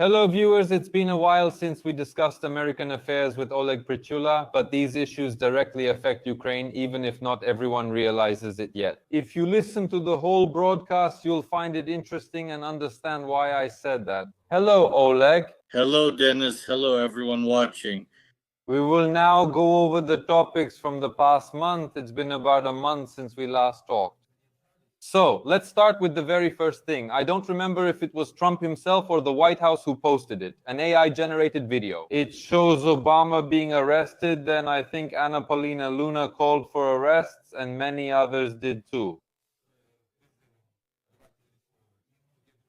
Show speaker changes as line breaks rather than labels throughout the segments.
Hello viewers, it's been a while since we discussed American affairs with Oleg Prichula, but these issues directly affect Ukraine, even if not everyone realizes it yet. If you listen to the whole broadcast, you'll find it interesting and understand why I said that. Hello, Oleg.
Hello, Dennis. Hello, everyone watching.
We will now go over the topics from the past month. It's been about a month since we last talked. So let's start with the very first thing. I don't remember if it was Trump himself or the White House who posted it, an AI-generated video. It shows Obama being arrested, then I think Anna Paulina Luna called for arrests, and many others did too.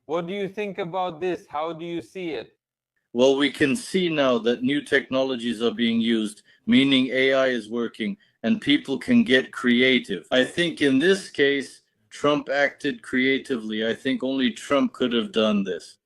What do you think about this? How do you see it?
Well, we can see now that new technologies are being used, meaning AI is working, and people can get creative. I think in this case, Trump acted creatively. I think only Trump could have done this.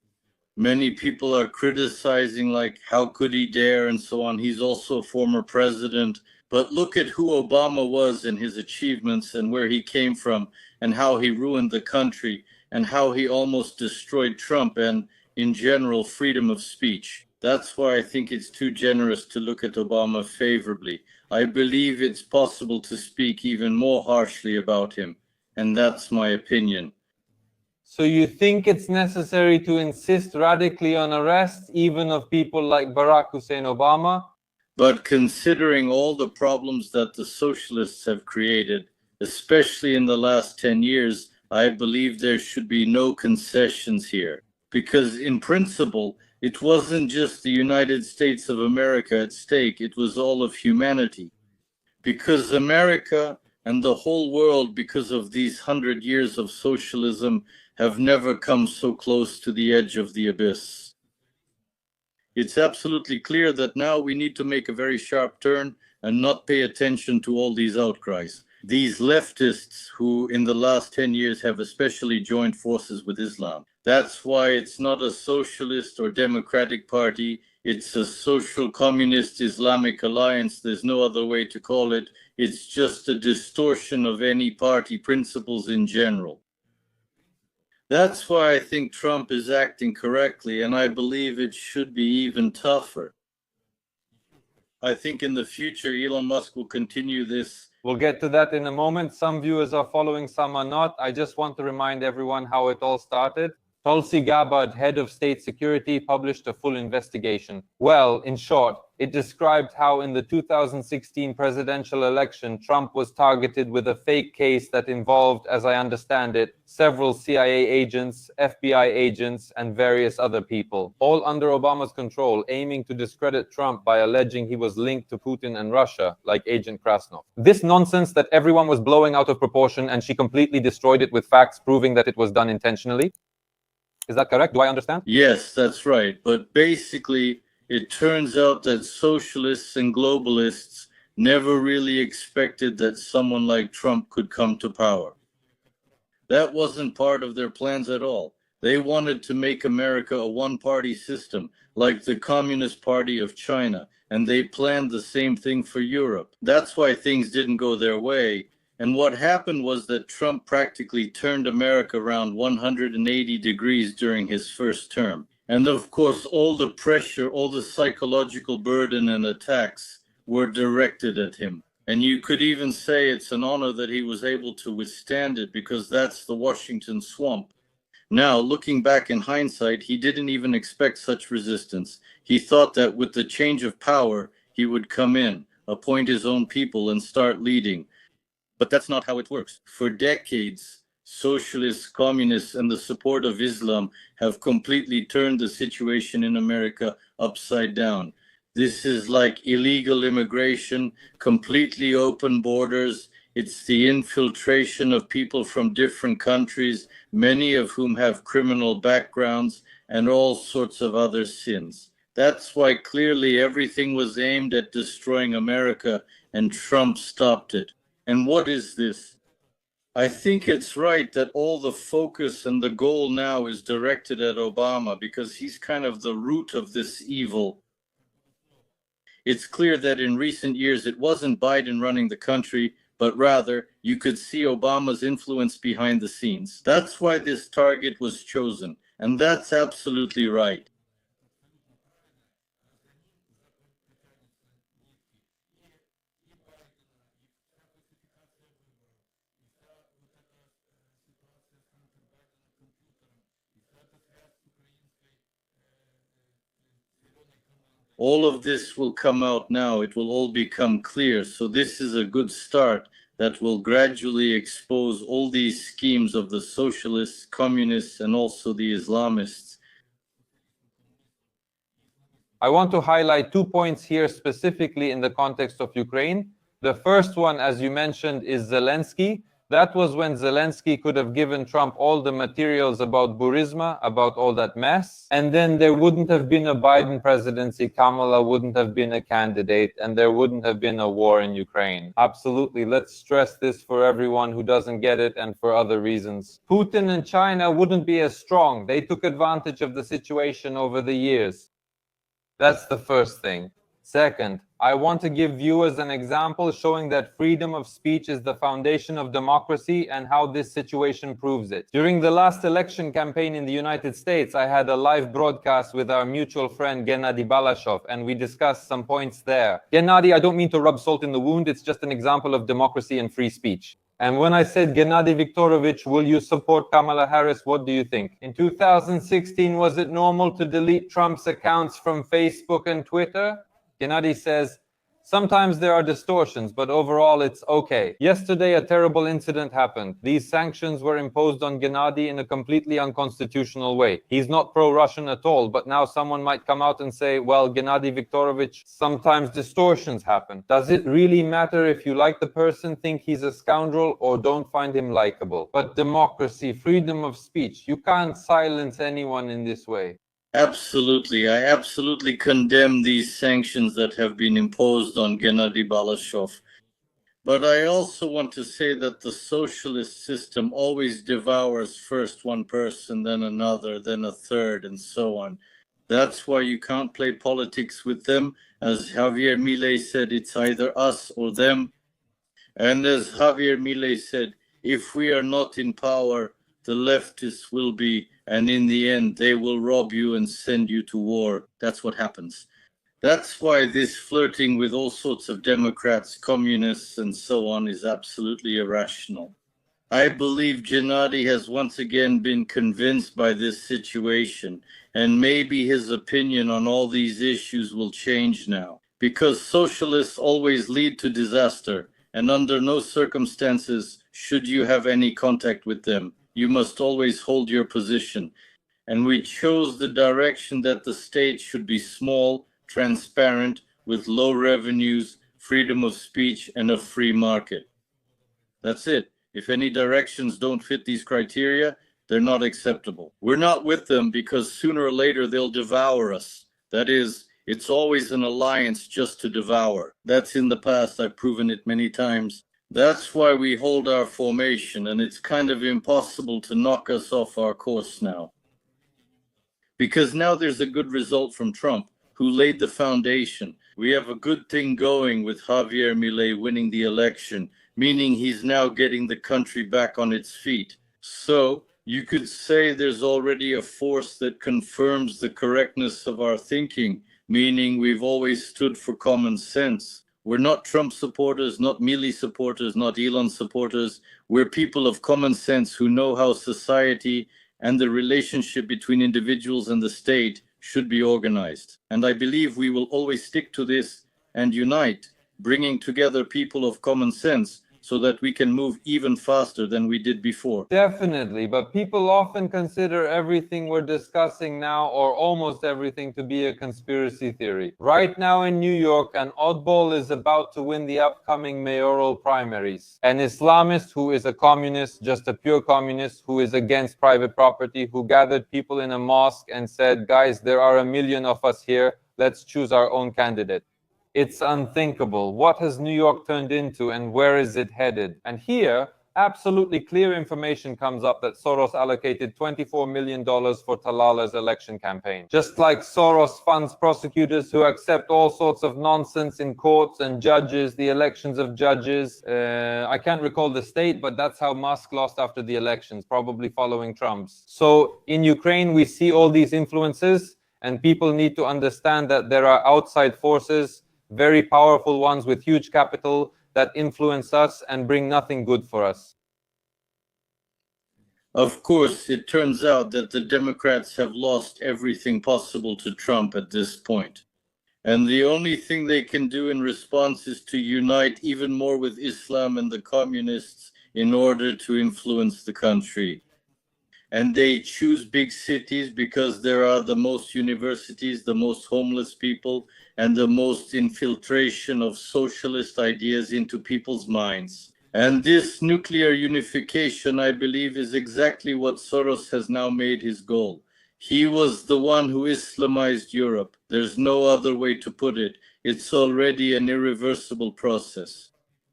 Many people are criticizing, like, how could he dare, and so on. He's also a former president. But look at who Obama was and his achievements and where he came from and how he ruined the country and how he almost destroyed Trump and, in general, freedom of speech. That's why I think it's too generous to look at Obama favorably. I believe it's possible to speak even more harshly about him. And that's my opinion.
So you think it's necessary to insist radically on arrests, even of people like Barack Hussein Obama?
But considering all the problems that the socialists have created, especially in the last 10 years, I believe there should be no concessions here. Because in principle, it wasn't just the United States of America at stake, it was all of humanity. Because America and the whole world, because of these 100 years of socialism, have never come so close to the edge of the abyss. It's absolutely clear that now we need to make a very sharp turn and not pay attention to all these outcries. These leftists who in the last 10 years have especially joined forces with Islam. That's why it's not a socialist or democratic party. It's a social communist Islamic alliance. There's no other way to call it. It's just a distortion of any party principles in general. That's why I think Trump is acting correctly, and I believe it should be even tougher. I think in the future, Elon Musk will continue this.
We'll get to that in a moment. Some viewers are following, some are not. I just want to remind everyone how it all started. Tulsi Gabbard, head of state security, published a full investigation. Well, in short, it described how in the 2016 presidential election, Trump was targeted with a fake case that involved, as I understand it, several CIA agents, FBI agents, and various other people, all under Obama's control, aiming to discredit Trump by alleging he was linked to Putin and Russia, like Agent Krasnov. This nonsense that everyone was blowing out of proportion, and she completely destroyed it with facts proving that it was done intentionally. Is that correct? Do I understand?
Yes, that's right. But basically, it turns out that socialists and globalists never really expected that someone like Trump could come to power. That wasn't part of their plans at all. They wanted to make America a one-party system, like the Communist Party of China, and they planned the same thing for Europe. That's why things didn't go their way. And what happened was that Trump practically turned America around 180 degrees during his first term. And of course, all the pressure, all the psychological burden and attacks were directed at him. And you could even say it's an honor that he was able to withstand it, because that's the Washington swamp. Now, looking back in hindsight, he didn't even expect such resistance. He thought that with the change of power, he would come in, appoint his own people, and start leading. But that's not how it works. For decades, socialists, communists, and the support of Islam have completely turned the situation in America upside down. This is like illegal immigration, completely open borders. It's the infiltration of people from different countries, many of whom have criminal backgrounds and all sorts of other sins. That's why clearly everything was aimed at destroying America, and Trump stopped it. And what is this? I think it's right that all the focus and the goal now is directed at Obama, because he's kind of the root of this evil. It's clear that in recent years it wasn't Biden running the country, but rather you could see Obama's influence behind the scenes. That's why this target was chosen, and that's absolutely right. All of this will come out now. It will all become clear. So this is a good start that will gradually expose all these schemes of the socialists, communists, and also the Islamists.
I want to highlight 2 points here specifically in the context of Ukraine. The first one, as you mentioned, is Zelensky. That was when Zelensky could have given Trump all the materials about Burisma, about all that mess, and then there wouldn't have been a Biden presidency, Kamala wouldn't have been a candidate, and there wouldn't have been a war in Ukraine. Absolutely, let's stress this for everyone who doesn't get it and for other reasons. Putin and China wouldn't be as strong. They took advantage of the situation over the years. That's the first thing. Second, I want to give viewers an example showing that freedom of speech is the foundation of democracy and how this situation proves it. During the last election campaign in the United States, I had a live broadcast with our mutual friend Gennady Balashov, and we discussed some points there. Gennady, I don't mean to rub salt in the wound, it's just an example of democracy and free speech. And when I said, Gennady Viktorovich, will you support Kamala Harris? What do you think? In 2016, was it normal to delete Trump's accounts from Facebook and Twitter? Gennady says, sometimes there are distortions, but overall it's okay. Yesterday, a terrible incident happened. These sanctions were imposed on Gennady in a completely unconstitutional way. He's not pro-Russian at all, but now someone might come out and say, well, Gennady Viktorovich, sometimes distortions happen. Does it really matter if you like the person, think he's a scoundrel, or don't find him likable? But democracy, freedom of speech, you can't silence anyone in this way.
Absolutely. I absolutely condemn these sanctions that have been imposed on Gennady Balashov. But I also want to say that the socialist system always devours first one person, then another, then a third, and so on. That's why you can't play politics with them. As Javier Milei said, it's either us or them. And as Javier Milei said, if we are not in power, the leftists will be, and in the end, they will rob you and send you to war. That's what happens. That's why this flirting with all sorts of Democrats, communists, and so on is absolutely irrational. I believe Gennady has once again been convinced by this situation, and maybe his opinion on all these issues will change now, because socialists always lead to disaster, and under no circumstances should you have any contact with them. You must always hold your position. And we chose the direction that the state should be small, transparent, with low revenues, freedom of speech, and a free market. That's it. If any directions don't fit these criteria, they're not acceptable. We're not with them because sooner or later they'll devour us. That is, it's always an alliance just to devour. That's in the past. I've proven it many times. That's why we hold our formation, and it's kind of impossible to knock us off our course now. Because now there's a good result from Trump, who laid the foundation. We have a good thing going with Javier Milei winning the election, meaning he's now getting the country back on its feet. So you could say there's already a force that confirms the correctness of our thinking, meaning we've always stood for common sense. We're not Trump supporters, not Milei supporters, not Elon supporters. We're people of common sense who know how society and the relationship between individuals and the state should be organized. And I believe we will always stick to this and unite, bringing together people of common sense so that we can move even faster than we did before.
Definitely, but people often consider everything we're discussing now, or almost everything, to be a conspiracy theory. Right now in New York, an oddball is about to win the upcoming mayoral primaries. An Islamist who is a communist, just a pure communist, who is against private property, who gathered people in a mosque and said, guys, there are 1 million of us here, let's choose our own candidate. It's unthinkable. What has New York turned into, and where is it headed? And here, absolutely clear information comes up that Soros allocated $24 million for Talala's election campaign. Just like Soros funds prosecutors who accept all sorts of nonsense in courts and judges, the elections of judges. I can't recall the state, but that's how Musk lost after the elections, probably following Trump's. So in Ukraine, we see all these influences, and people need to understand that there are outside forces, very powerful ones with huge capital, that influence us and bring nothing good for us.
Of course, it turns out that the Democrats have lost everything possible to Trump at this point. And the only thing they can do in response is to unite even more with Islam and the communists in order to influence the country. And they choose big cities because there are the most universities, the most homeless people, and the most infiltration of socialist ideas into people's minds. And this nuclear unification, I believe, is exactly what Soros has now made his goal. He was the one who Islamized Europe. There's no other way to put it. It's already an irreversible process.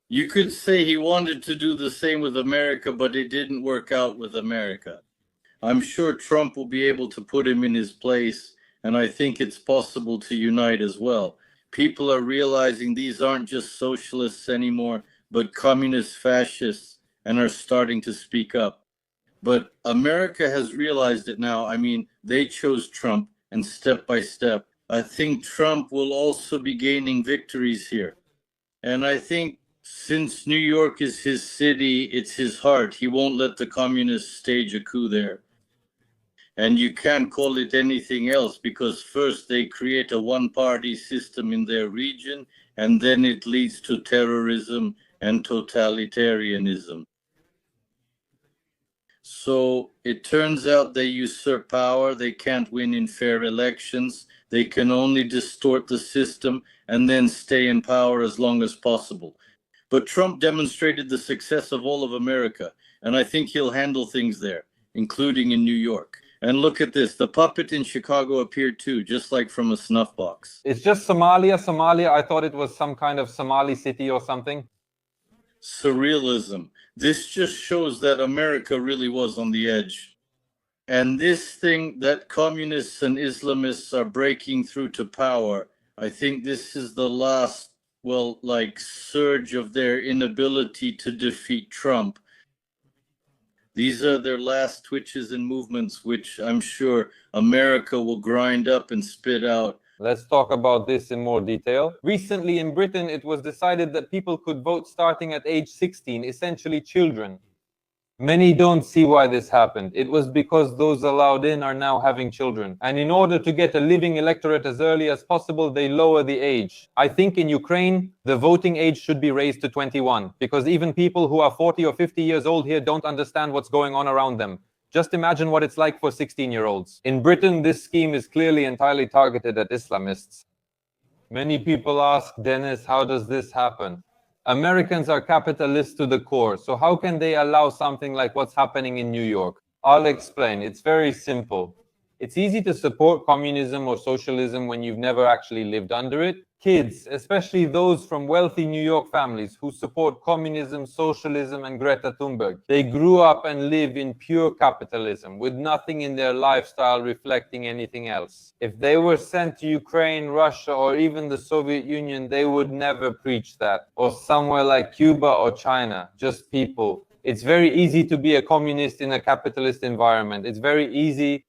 You could say he wanted to do the same with America, but it didn't work out with America. I'm sure Trump will be able to put him in his place, and I think it's possible to unite as well. People are realizing these aren't just socialists anymore, but communist fascists, and are starting to speak up. But America has realized it now. I mean, they chose Trump, and step by step, I think Trump will also be gaining victories here. And I think since New York is his city, it's his heart. He won't let the communists stage a coup there. And you can't call it anything else because first they create a one-party system in their region, and then it leads to terrorism and totalitarianism. So it turns out they usurp power, they can't win in fair elections, they can only distort the system and then stay in power as long as possible. But Trump demonstrated the success of all of America, and I think he'll handle things there, including in New York. And look at this, the puppet in Chicago appeared too, just like from a snuff box.
It's just Somalia. I thought it was some kind of Somali city or something.
Surrealism. This just shows that America really was on the edge. And this thing that communists and Islamists are breaking through to power, I think this is the last, surge of their inability to defeat Trump. These are their last twitches and movements, which I'm sure America will grind up and spit out.
Let's talk about this in more detail. Recently in Britain, it was decided that people could vote starting at age 16, essentially children. Many don't see why this happened. It was because those allowed in are now having children. And in order to get a living electorate as early as possible, they lower the age. I think in Ukraine, the voting age should be raised to 21, because even people who are 40 or 50 years old here don't understand what's going on around them. Just imagine what it's like for 16-year-olds. In Britain, this scheme is clearly entirely targeted at Islamists. Many people ask, Dennis, how does this happen? Americans are capitalists to the core, so how can they allow something like what's happening in New York? I'll explain. It's very simple. It's easy to support communism or socialism when you've never actually lived under it. Kids, especially those from wealthy New York families who support communism, socialism, and Greta Thunberg, they grew up and live in pure capitalism, with nothing in their lifestyle reflecting anything else. If they were sent to Ukraine, Russia, or even the Soviet Union, they would never preach that. Or somewhere like Cuba or China, just people. It's very easy to be a communist in a capitalist environment. It's very easy.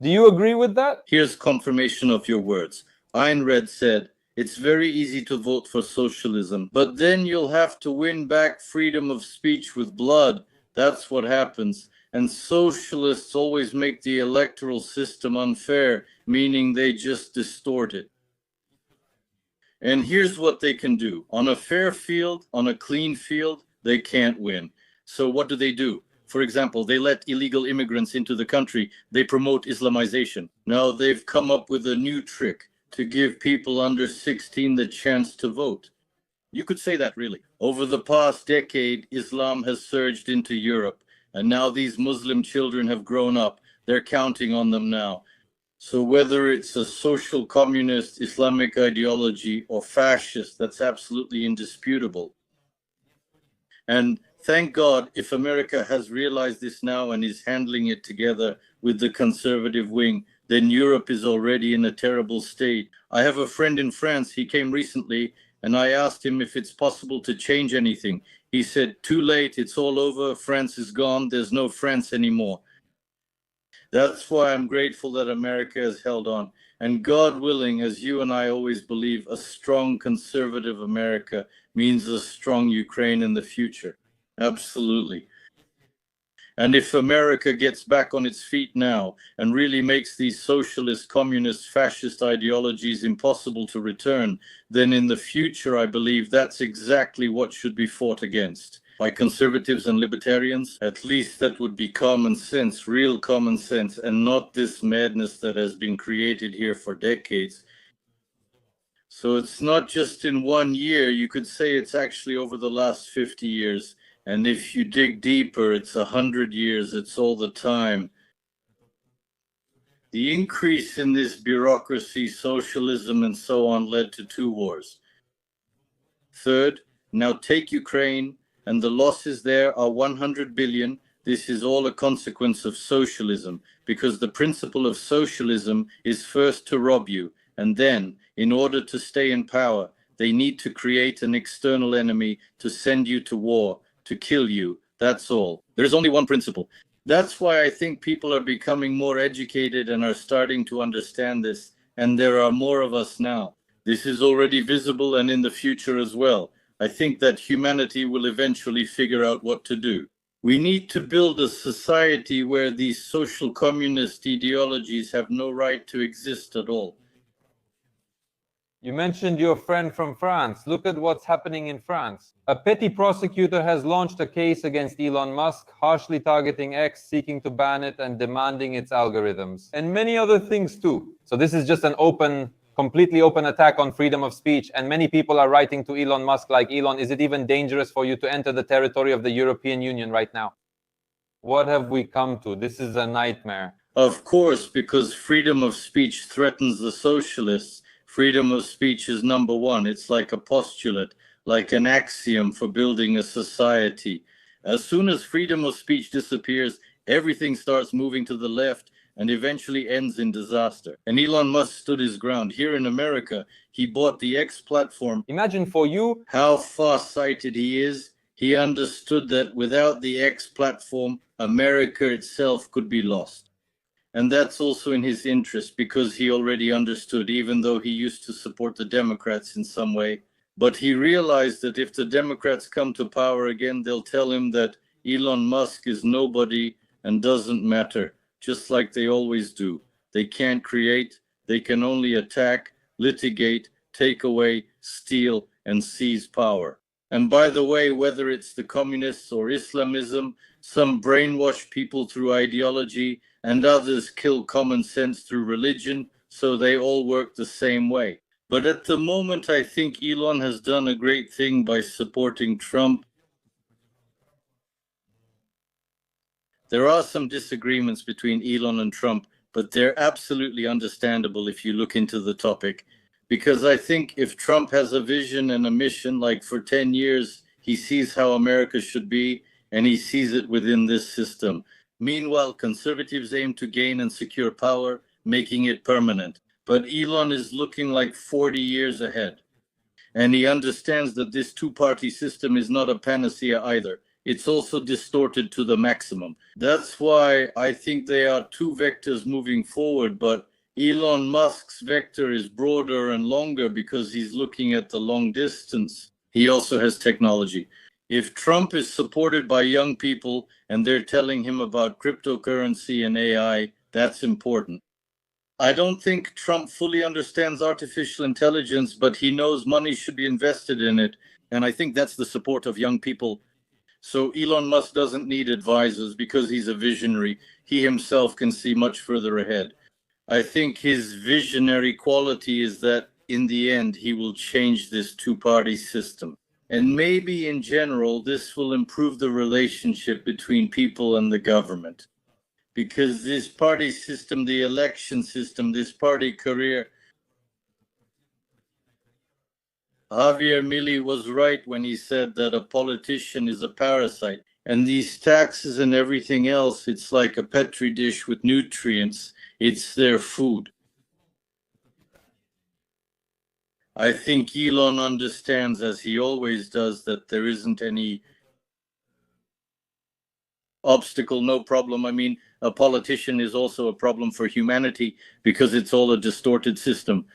Do you agree with that?
Here's confirmation of your words. Ayn Rand said, it's very easy to vote for socialism, but then you'll have to win back freedom of speech with blood. That's what happens. And socialists always make the electoral system unfair, meaning they just distort it. And here's what they can do. On a fair field, on a clean field, they can't win. So what do? For example, they let illegal immigrants into the country. They promote Islamization. Now they've come up with a new trick to give people under 16 the chance to vote. You could say that really. Over the past decade, Islam has surged into Europe, and now these Muslim children have grown up. They're counting on them now. So whether it's a social communist Islamic ideology or fascist, that's absolutely indisputable. And thank God if America has realized this now and is handling it together with the conservative wing, then Europe is already in a terrible state. I have a friend in France. He came recently and I asked him if it's possible to change anything. He said, too late, it's all over. France is gone. There's no France anymore. That's why I'm grateful that America has held on. And God willing, as you and I always believe, a strong conservative America means a strong Ukraine in the future. Absolutely. And if America gets back on its feet now and really makes these socialist, communist, fascist ideologies impossible to return, then in the future, I believe that's exactly what should be fought against by conservatives and libertarians. At least that would be common sense, real common sense, and not this madness that has been created here for decades. So it's not just in 1 year, you could say it's actually over the last 50 years. And if you dig deeper, it's 100 years, it's all the time. The increase in this bureaucracy, socialism, and so on led to 2 wars. Third, now take Ukraine, and the losses there are 100 billion. This is all a consequence of socialism, because the principle of socialism is first to rob you, and then, in order to stay in power, they need to create an external enemy to send you to war, to kill you. That's all. There's only one principle. That's why I think people are becoming more educated and are starting to understand this, and there are more of us now. This is already visible and in the future as well. I think that humanity will eventually figure out what to do. We need to build a society where these social communist ideologies have no right to exist at all.
You mentioned your friend from France. Look at what's happening in France. A petty prosecutor has launched a case against Elon Musk, harshly targeting X, seeking to ban it and demanding its algorithms. And many other things too. So this is just an completely open attack on freedom of speech. And many people are writing to Elon Musk like, Elon, is it even dangerous for you to enter the territory of the European Union right now? What have we come to? This is a nightmare.
Of course, because freedom of speech threatens the socialists. Freedom of speech is number one. It's like a postulate, like an axiom for building a society. As soon as freedom of speech disappears, everything starts moving to the left and eventually ends in disaster. And Elon Musk stood his ground. Here in America, he bought the X platform.
Imagine for you
how far-sighted he is. He understood that without the X platform, America itself could be lost. And that's also in his interest, because he already understood, even though he used to support the Democrats in some way. But he realized that if the Democrats come to power again, they'll tell him that Elon Musk is nobody and doesn't matter, just like they always do. They can't create, they can only attack, litigate, take away, steal, and seize power. And by the way, whether it's the communists or Islamism, some brainwash people through ideology, and others kill common sense through religion, so they all work the same way. But at the moment, I think Elon has done a great thing by supporting Trump. There are some disagreements between Elon and Trump, but they're absolutely understandable if you look into the topic. Because I think if Trump has a vision and a mission, like for 10 years, he sees how America should be, and he sees it within this system. Meanwhile, conservatives aim to gain and secure power, making it permanent. But Elon is looking like 40 years ahead. And he understands that this two-party system is not a panacea either. It's also distorted to the maximum. That's why I think there are two vectors moving forward, but Elon Musk's vector is broader and longer because he's looking at the long distance. He also has technology. If Trump is supported by young people and they're telling him about cryptocurrency and AI, that's important. I don't think Trump fully understands artificial intelligence, but he knows money should be invested in it. And I think that's the support of young people. So Elon Musk doesn't need advisors because he's a visionary. He himself can see much further ahead. I think his visionary quality is that in the end, he will change this two-party system. And maybe in general, this will improve the relationship between people and the government. Because this party system, the election system, this party career, Javier Milei was right when he said that a politician is a parasite. And these taxes and everything else, it's like a petri dish with nutrients. It's their food. I think Elon understands, as he always does, that there isn't any obstacle, no problem. I mean, a politician is also a problem for humanity because it's all a distorted system.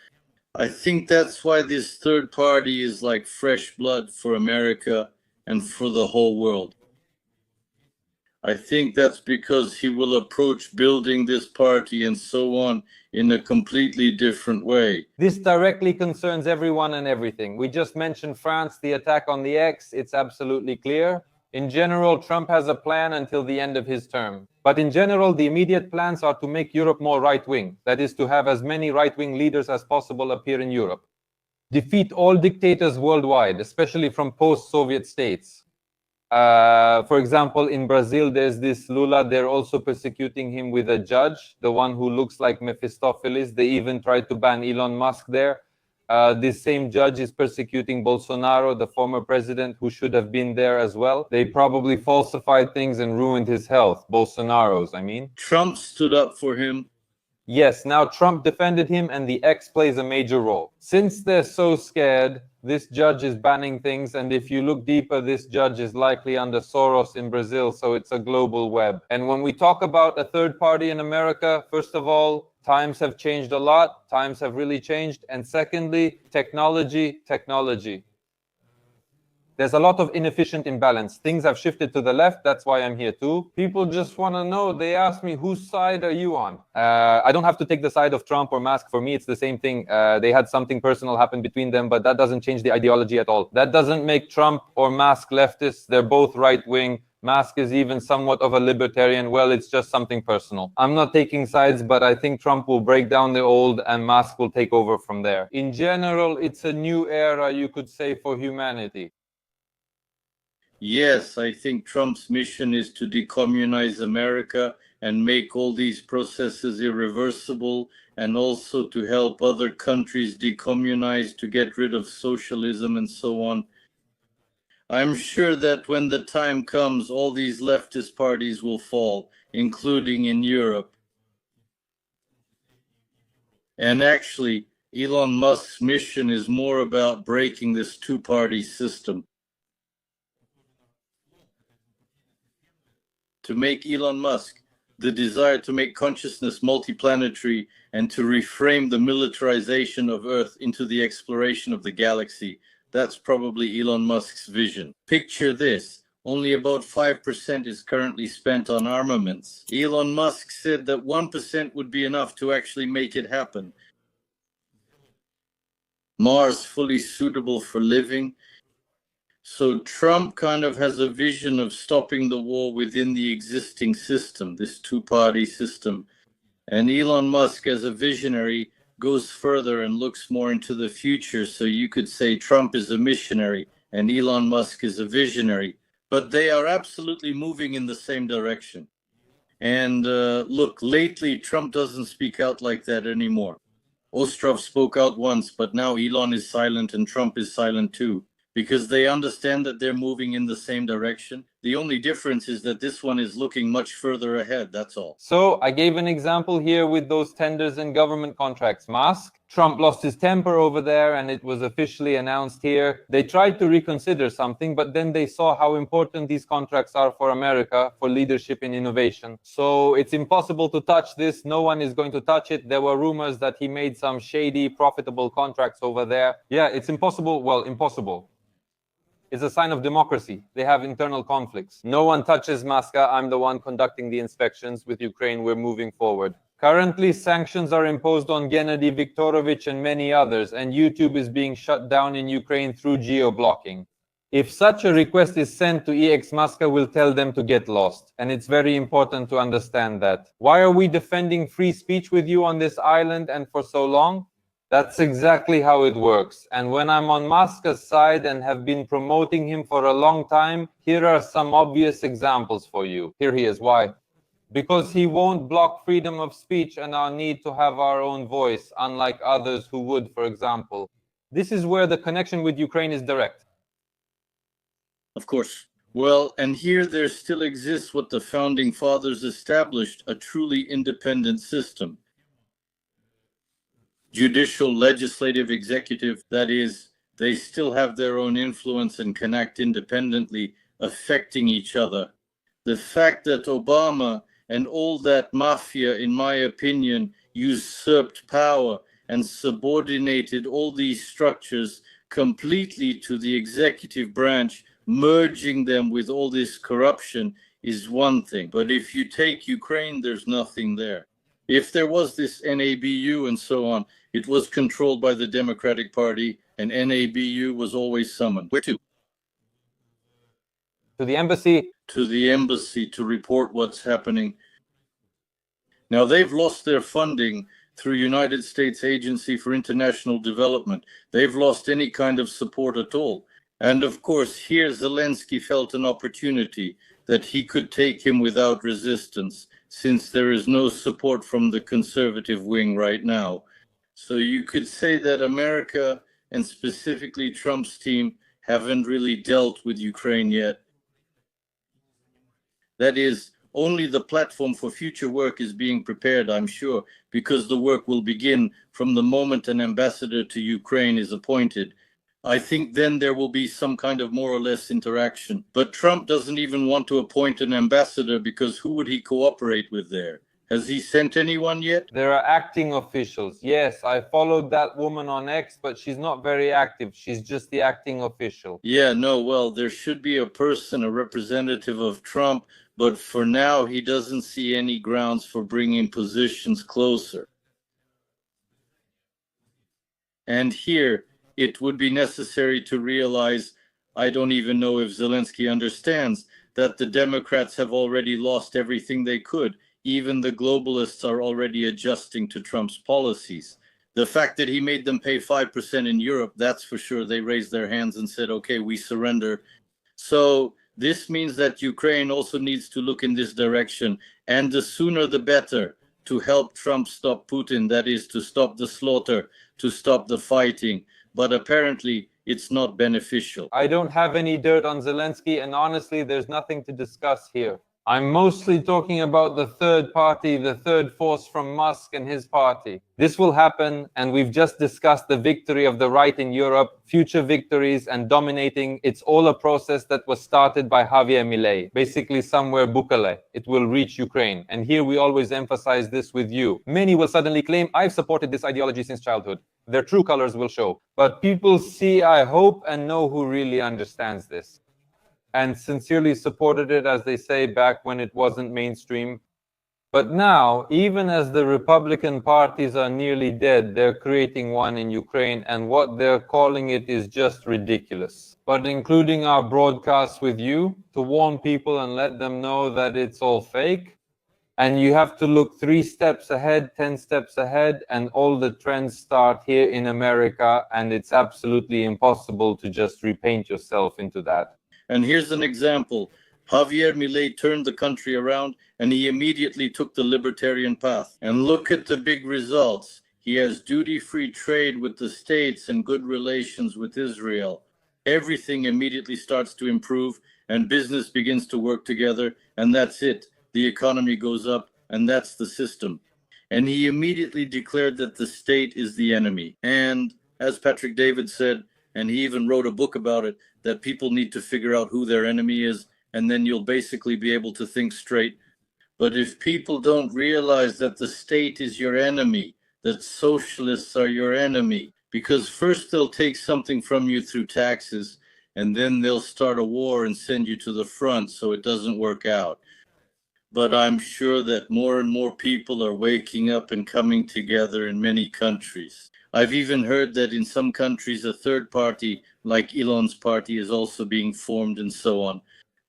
I think that's why this third party is like fresh blood for America and for the whole world. I think that's because he will approach building this party and so on in a completely different way.
This directly concerns everyone and everything. We just mentioned France, the attack on the X. It's absolutely clear. In general, Trump has a plan until the end of his term. But in general, the immediate plans are to make Europe more right-wing. That is, to have as many right-wing leaders as possible appear in Europe. Defeat all dictators worldwide, especially from post-Soviet states. For example, in Brazil, there's this Lula. They're also persecuting him with a judge, the one who looks like Mephistopheles. They even tried to ban Elon Musk there. This same judge is persecuting Bolsonaro, the former president, who should have been there as well. They probably falsified things and ruined his health. Bolsonaro's, I mean.
Trump stood up for him.
Yes, now Trump defended him and the X plays a major role. Since they're so scared, this judge is banning things, and if you look deeper, this judge is likely under Soros in Brazil, so it's a global web. And when we talk about a third party in America, first of all, times have changed a lot. Times have really changed. And secondly, technology. There's a lot of inefficient imbalance. Things have shifted to the left. That's why I'm here too. People just want to know. They ask me, whose side are you on? I don't have to take the side of Trump or Musk. For me, it's the same thing. They had something personal happen between them, but that doesn't change the ideology at all. That doesn't make Trump or Musk leftists. They're both right-wing. Musk is even somewhat of a libertarian. Well, it's just something personal. I'm not taking sides, but I think Trump will break down the old and Musk will take over from there. In general, it's a new era, you could say, for humanity.
Yes, I think Trump's mission is to decommunize America and make all these processes irreversible, and also to help other countries decommunize, to get rid of socialism and so on. I'm sure that when the time comes, all these leftist parties will fall, including in Europe. And actually, Elon Musk's mission is more about breaking this two-party system. To make Elon Musk, the desire to make consciousness multiplanetary and to reframe the militarization of Earth into the exploration of the galaxy, that's probably Elon Musk's vision. Picture this, only about 5% is currently spent on armaments. Elon Musk said that 1% would be enough to actually make it happen. Mars fully suitable for living. So Trump kind of has a vision of stopping the war within the existing system, this two-party system. And Elon Musk, as a visionary, goes further and looks more into the future. So you could say Trump is a missionary and Elon Musk is a visionary. But they are absolutely moving in the same direction. And look, lately Trump doesn't speak out like that anymore. Ostrov spoke out once, but now Elon is silent and Trump is silent too, because they understand that they're moving in the same direction. The only difference is that this one is looking much further ahead, that's all.
So I gave an example here with those tenders and government contracts. Musk, Trump lost his temper over there and it was officially announced here. They tried to reconsider something, but then they saw how important these contracts are for America, for leadership in innovation. So it's impossible to touch this. No one is going to touch it. There were rumors that he made some shady, profitable contracts over there. Yeah, it's impossible. Well, impossible. It's a sign of democracy. They have internal conflicts. No one touches Moscow. I'm the one conducting the inspections. With Ukraine, we're moving forward. Currently, sanctions are imposed on Gennady Viktorovich and many others, and YouTube is being shut down in Ukraine through geo-blocking. If such a request is sent to EX Moscow, we'll tell them to get lost. And it's very important to understand that. Why are we defending free speech with you on this island and for so long? That's exactly how it works. And when I'm on Musk's side and have been promoting him for a long time, here are some obvious examples for you. Here he is. Why? Because he won't block freedom of speech and our need to have our own voice, unlike others who would, for example. This is where the connection with Ukraine is direct.
Of course. Well, and here there still exists what the founding fathers established, a truly independent system. Judicial, legislative, executive, that is, they still have their own influence and can act independently, affecting each other. The fact that Obama and all that mafia, in my opinion, usurped power and subordinated all these structures completely to the executive branch, merging them with all this corruption, is one thing. But if you take Ukraine, there's nothing there. If there was this NABU and so on, it was controlled by the Democratic Party, and NABU was always summoned. Where to?
To the embassy.
To the embassy to report what's happening. Now, they've lost their funding through United States Agency for International Development. They've lost any kind of support at all. And of course, here Zelensky felt an opportunity that he could take him without resistance, since there is no support from the conservative wing right now. So you could say that America, and specifically Trump's team, haven't really dealt with Ukraine yet. That is, only the platform for future work is being prepared, I'm sure, because the work will begin from the moment an ambassador to Ukraine is appointed. I think then there will be some kind of more or less interaction. But Trump doesn't even want to appoint an ambassador, because who would he cooperate with there? Has he sent anyone yet?
There are acting officials. Yes, I followed that woman on X, but she's not very active. She's just the acting official.
Yeah, no, well, there should be a person, a representative of Trump, but for now, he doesn't see any grounds for bringing positions closer. And here, it would be necessary to realize, I don't even know if Zelensky understands, that the Democrats have already lost everything they could. Even the globalists are already adjusting to Trump's policies. The fact that he made them pay 5% in Europe, that's for sure. They raised their hands and said, okay, we surrender. So this means that Ukraine also needs to look in this direction, and the sooner the better, to help Trump stop Putin, that is, to stop the slaughter, to stop the fighting. But apparently, it's not beneficial.
I don't have any dirt on Zelensky, and honestly, there's nothing to discuss here. I'm mostly talking about the third party, the third force from Musk and his party. This will happen, and we've just discussed the victory of the right in Europe, future victories, and dominating. It's all a process that was started by Javier Milei, basically somewhere Bukale. It will reach Ukraine. And here we always emphasize this with you. Many will suddenly claim, I've supported this ideology since childhood. Their true colors will show. But people see, I hope, and know who really understands this, and sincerely supported it, as they say, back when it wasn't mainstream. But now, even as the Republican parties are nearly dead, they're creating one in Ukraine, and what they're calling it is just ridiculous. But including our broadcasts with you, to warn people and let them know that it's all fake, and you have to look 3 steps ahead, 10 steps ahead, and all the trends start here in America, and it's absolutely impossible to just repaint yourself into that.
And here's an example. Javier Milei turned the country around, and he immediately took the libertarian path. And look at the big results. He has duty-free trade with the states and good relations with Israel. Everything immediately starts to improve, and business begins to work together, and that's it. The economy goes up, and that's the system. And he immediately declared that the state is the enemy. And as Patrick David said, and he even wrote a book about it, that people need to figure out who their enemy is, and then you'll basically be able to think straight. But if people don't realize that the state is your enemy, that socialists are your enemy, because first they'll take something from you through taxes, and then they'll start a war and send you to the front so it doesn't work out. But I'm sure that more and more people are waking up and coming together in many countries. I've even heard that in some countries a third party, like Elon's party, is also being formed and so on.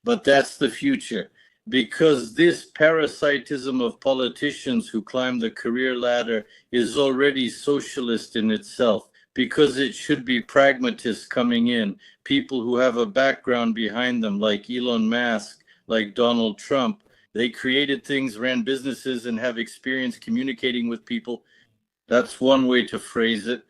But that's the future, because this parasitism of politicians who climb the career ladder is already socialist in itself, because it should be pragmatists coming in, people who have a background behind them, like Elon Musk, like Donald Trump. They created things, ran businesses, and have experience communicating with people. That's one way to phrase it.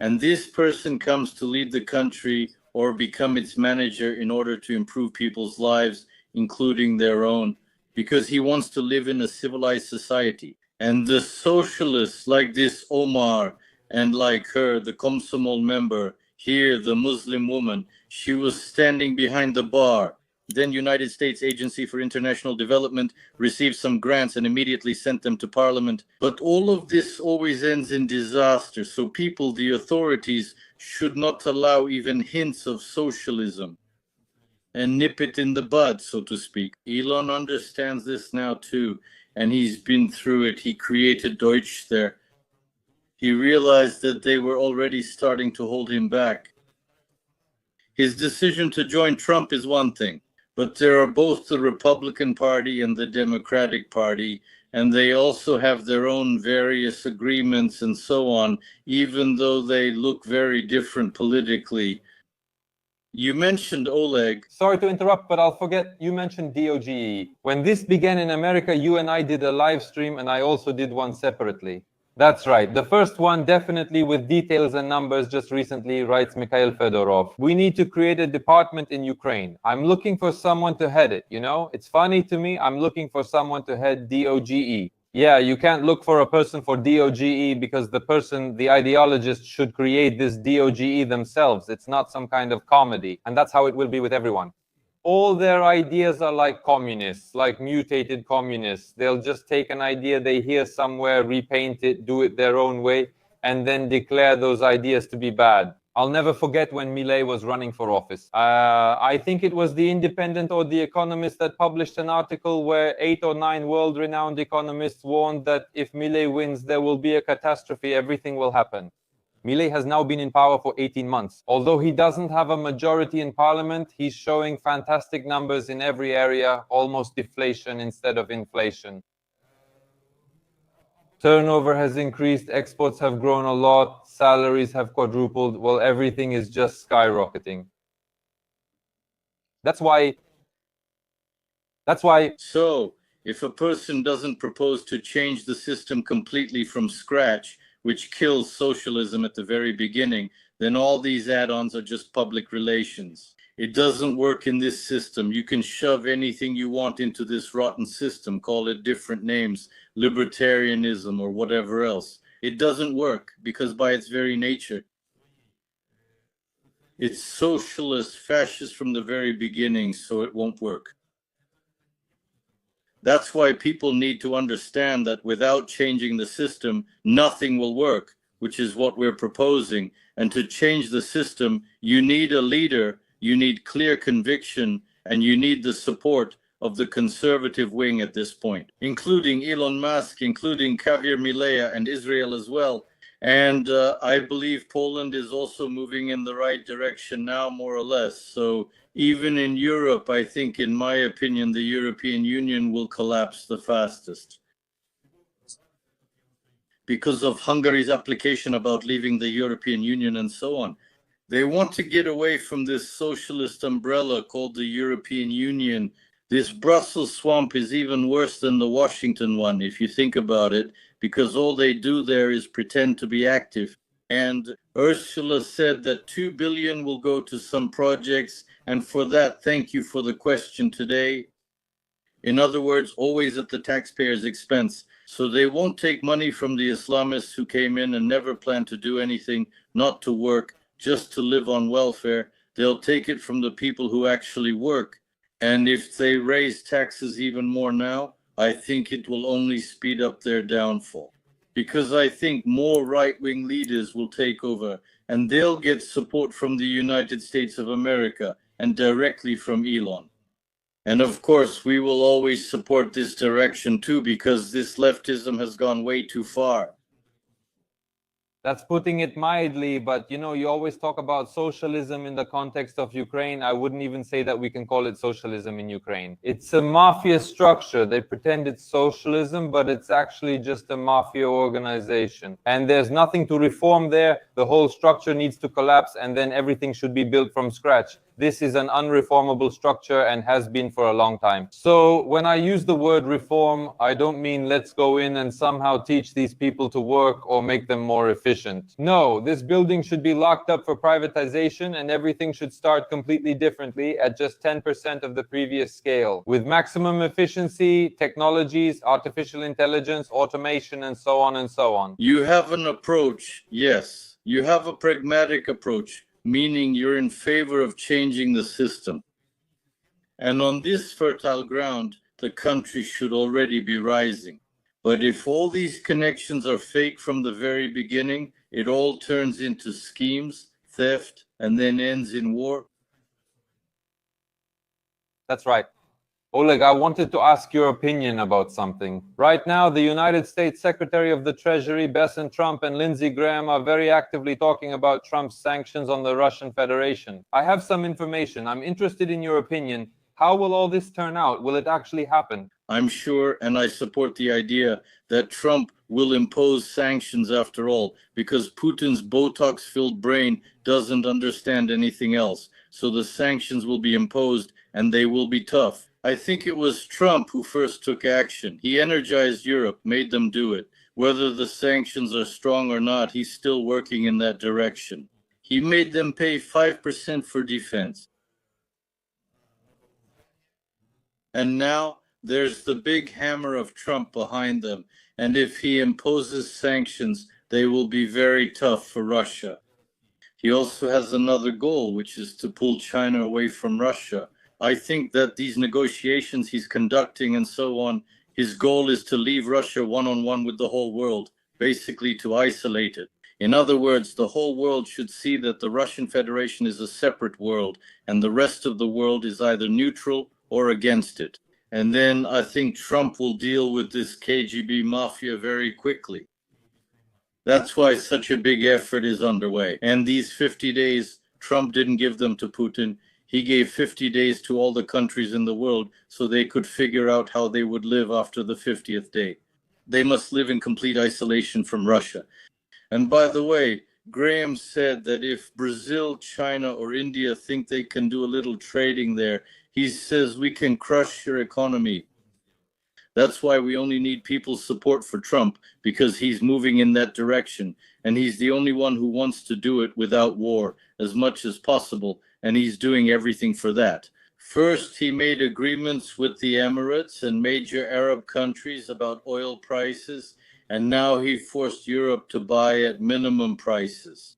And this person comes to lead the country or become its manager in order to improve people's lives, including their own, because he wants to live in a civilized society. And the socialists like this Omar, and like her, the Komsomol member, here, the Muslim woman, she was standing behind the bar. Then United States Agency for International Development received some grants and immediately sent them to Parliament. But all of this always ends in disaster. So people, the authorities, should not allow even hints of socialism. and nip it in the bud, so to speak. Elon understands this now too, and he's been through it. He created Deutsch there. He realized that they were already starting to hold him back. His decision to join Trump is one thing, but there are both the Republican Party and the Democratic Party, and they also have their own various agreements and so on, even though they look very different politically. You mentioned Oleg.
Sorry to interrupt, but I'll forget, you mentioned DOGE. When this began in America, you and I did a live stream, and I also did one separately. That's right. The first one, definitely with details and numbers, just recently, writes Mikhail Fedorov. We need to create a department in Ukraine. I'm looking for someone to head it, you know? It's funny to me, I'm looking for someone to head DOGE. Yeah, you can't look for a person for DOGE because the person, the ideologist, should create this DOGE themselves. It's not some kind of comedy. And that's how it will be with everyone. All their ideas are like communists, like mutated communists. They'll just take an idea they hear somewhere, repaint it, do it their own way, and then declare those ideas to be bad. I'll never forget when Milei was running for office. I think it was The Independent or The Economist that published an article where 8 or 9 world-renowned economists warned that if Milei wins, there will be a catastrophe, everything will happen. Milei has now been in power for 18 months. Although he doesn't have a majority in parliament, he's showing fantastic numbers in every area, almost deflation instead of inflation. Turnover has increased, exports have grown a lot, salaries have quadrupled. Well, everything is just skyrocketing. That's why.
So, if a person doesn't propose to change the system completely from scratch, which kills socialism at the very beginning, then all these add-ons are just public relations. It doesn't work in this system. You can shove anything you want into this rotten system, call it different names, libertarianism or whatever else. It doesn't work because by its very nature, it's socialist, fascist from the very beginning, so it won't work. That's why people need to understand that without changing the system, nothing will work, which is what we're proposing. And to change the system, you need a leader, you need clear conviction, and you need the support of the conservative wing at this point, including Elon Musk, including Javier Milei and Israel as well. And I believe Poland is also moving in the right direction now, more or less. So even in Europe, I think, in my opinion, the European Union will collapse the fastest because of Hungary's application about leaving the European Union and so on. They want to get away from this socialist umbrella called the European Union. This Brussels swamp is even worse than the Washington one, if you think about it, because all they do there is pretend to be active. And Ursula said that 2 billion will go to some projects. And for that, thank you for the question today. In other words, always at the taxpayer's expense. So they won't take money from the Islamists who came in and never planned to do anything, not to work, just to live on welfare. They'll take it from the people who actually work. And if they raise taxes even more now, I think it will only speed up their downfall. Because I think more right-wing leaders will take over, and they'll get support from the United States of America and directly from Elon. And of course, we will always support this direction too, because this leftism has gone way too far.
That's putting it mildly, but you know, you always talk about socialism in the context of Ukraine. I wouldn't even say that we can call it socialism in Ukraine. It's a mafia structure. They pretend it's socialism, but it's actually just a mafia organization. And there's nothing to reform there. The whole structure needs to collapse, and then everything should be built from scratch. This is an unreformable structure and has been for a long time. So when I use the word reform, I don't mean let's go in and somehow teach these people to work or make them more efficient. No, this building should be locked up for privatization and everything should start completely differently at just 10% of the previous scale, with maximum efficiency, technologies, artificial intelligence, automation, and so on and so on.
You have an approach, yes. You have a pragmatic approach, meaning you're in favor of changing the system. And on this fertile ground, the country should already be rising. But if all these connections are fake from the very beginning, it all turns into schemes, theft, and then ends in war.
That's right. Oleg, I wanted to ask your opinion about something. Right now, the United States Secretary of the Treasury, Besant Trump, and Lindsey Graham are very actively talking about Trump's sanctions on the Russian Federation. I have some information. I'm interested in your opinion. How will all this turn out? Will it actually happen?
I'm sure, and I support the idea that Trump will impose sanctions after all, because Putin's Botox-filled brain doesn't understand anything else. So the sanctions will be imposed, and they will be tough. I think it was Trump who first took action. He energized Europe, made them do it. Whether the sanctions are strong or not, he's still working in that direction. He made them pay 5% for defense. And now there's the big hammer of Trump behind them. And if he imposes sanctions, they will be very tough for Russia. He also has another goal, which is to pull China away from Russia. I think that these negotiations he's conducting and so on, his goal is to leave Russia one-on-one with the whole world, basically to isolate it. In other words, the whole world should see that the Russian Federation is a separate world, and the rest of the world is either neutral or against it. And then I think Trump will deal with this KGB mafia very quickly. That's why such a big effort is underway. And these 50 days, Trump didn't give them to Putin. He gave 50 days to all the countries in the world so they could figure out how they would live after the 50th day. They must live in complete isolation from Russia. And by the way, Graham said that if Brazil, China, or India think they can do a little trading there, he says we can crush your economy. That's why we only need people's support for Trump, because he's moving in that direction. And he's the only one who wants to do it without war as much as possible. And he's doing everything for that. First, he made agreements with the Emirates and major Arab countries about oil prices. And now he forced Europe to buy at minimum prices.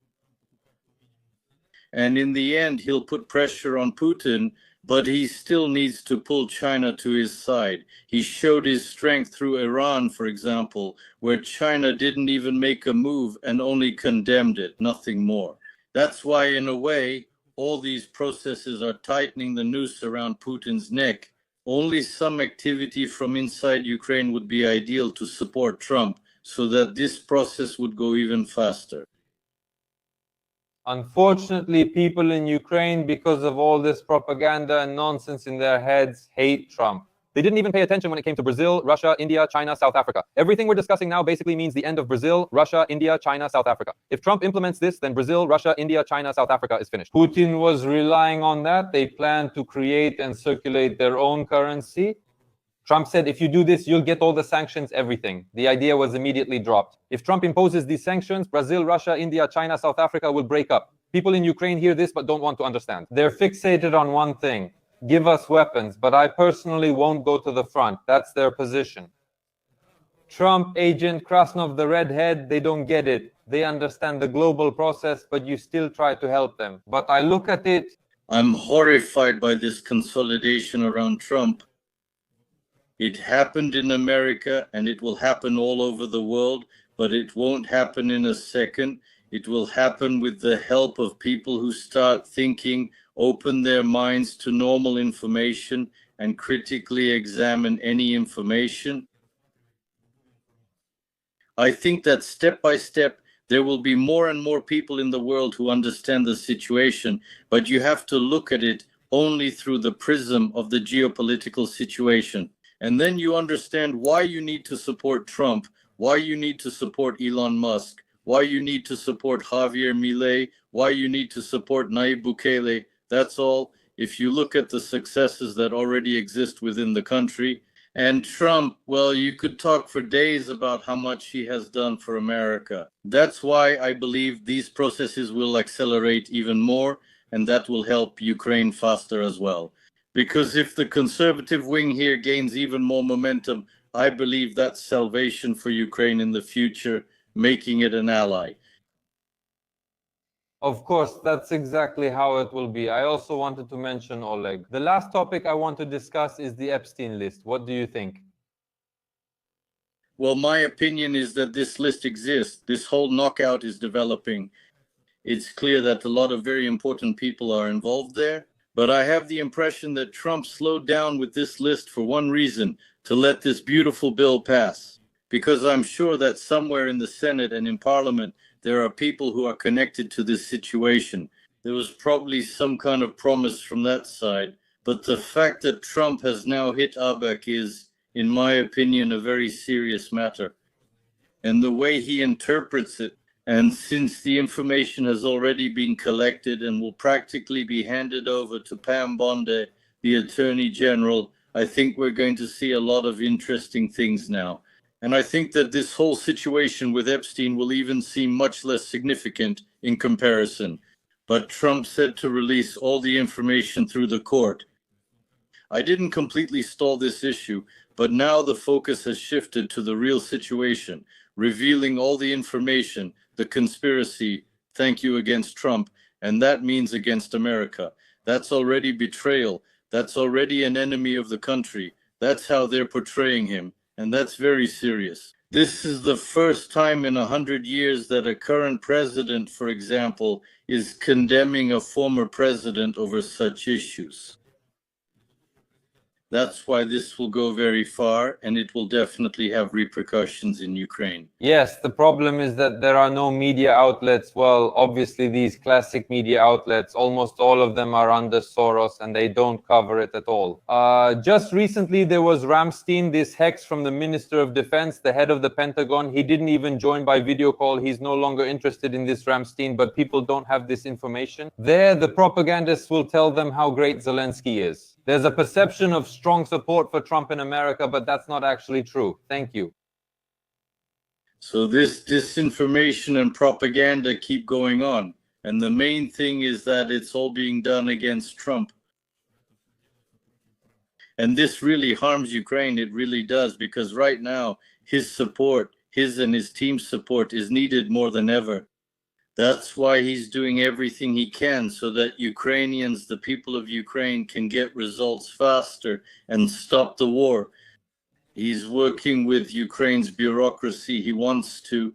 And in the end, he'll put pressure on Putin, but he still needs to pull China to his side. He showed his strength through Iran, for example, where China didn't even make a move and only condemned it, nothing more. That's why, in a way, all these processes are tightening the noose around Putin's neck. Only some activity from inside Ukraine would be ideal to support Trump, so that this process would go even faster.
Unfortunately, people in Ukraine, because of all this propaganda and nonsense in their heads, hate Trump. They didn't even pay attention when it came to Brazil, Russia, India, China, South Africa. Everything we're discussing now basically means the end of Brazil, Russia, India, China, South Africa. If Trump implements this, then Brazil, Russia, India, China, South Africa is finished. Putin was relying on that. They plan to create and circulate their own currency. Trump said, if you do this, you'll get all the sanctions, everything. The idea was immediately dropped. If Trump imposes these sanctions, Brazil, Russia, India, China, South Africa will break up. People in Ukraine hear this but don't want to understand. They're fixated on one thing. Give us weapons, but I personally won't go to the front. That's their position. Trump agent Krasnov, the redhead, they don't get it. They understand the global process, but you still try to help them. But I look at it.
I'm horrified by this consolidation around Trump. It happened in America and it will happen all over the world, but it won't happen in a second. It will happen with the help of people who start thinking, open their minds to normal information, and critically examine any information. I think that step by step, there will be more and more people in the world who understand the situation, but you have to look at it only through the prism of the geopolitical situation. And then you understand why you need to support Trump, why you need to support Elon Musk, why you need to support Javier Milei, why you need to support Nayib Bukele. That's all. If you look at the successes that already exist within the country. And Trump, well, you could talk for days about how much he has done for America. That's why I believe these processes will accelerate even more, and that will help Ukraine faster as well. Because if the conservative wing here gains even more momentum, I believe that's salvation for Ukraine in the future, making it an ally.
Of course, that's exactly how it will be. I also wanted to mention Oleg. The last topic I want to discuss is the Epstein list. What do you think?
Well, my opinion is that this list exists. This whole knockout is developing. It's clear that a lot of very important people are involved there. But I have the impression that Trump slowed down with this list for one reason, to let this beautiful bill pass. Because I'm sure that somewhere in the Senate and in Parliament, there are people who are connected to this situation. There was probably some kind of promise from that side. But the fact that Trump has now hit ABEC is, in my opinion, a very serious matter. And the way he interprets it, and since the information has already been collected and will practically be handed over to Pam Bondi, the Attorney General, I think we're going to see a lot of interesting things now. And I think that this whole situation with Epstein will even seem much less significant in comparison. But Trump said to release all the information through the court. I didn't completely stall this issue, but now the focus has shifted to the real situation, revealing all the information, the conspiracy, thank you, against Trump, and that means against America. That's already betrayal. That's already an enemy of the country. That's how they're portraying him, and that's very serious. This is the first time in 100 years that a current president, for example, is condemning a former president over such issues. That's why this will go very far, and it will definitely have repercussions in Ukraine.
Yes, the problem is that there are no media outlets. Well, obviously these classic media outlets, almost all of them are under Soros and they don't cover it at all. Just recently there was Ramstein, this hex from the Minister of Defense, the head of the Pentagon. He didn't even join by video call. He's no longer interested in this Ramstein, but people don't have this information. There, the propagandists will tell them how great Zelensky is. There's a perception of strong support for Trump in America, but that's not actually true. Thank you.
So this disinformation and propaganda keep going on. And the main thing is that it's all being done against Trump. And this really harms Ukraine. It really does, because right now his support, his and his team's support, is needed more than ever. That's why he's doing everything he can so that Ukrainians, the people of Ukraine, can get results faster and stop the war. He's working with Ukraine's bureaucracy. He wants to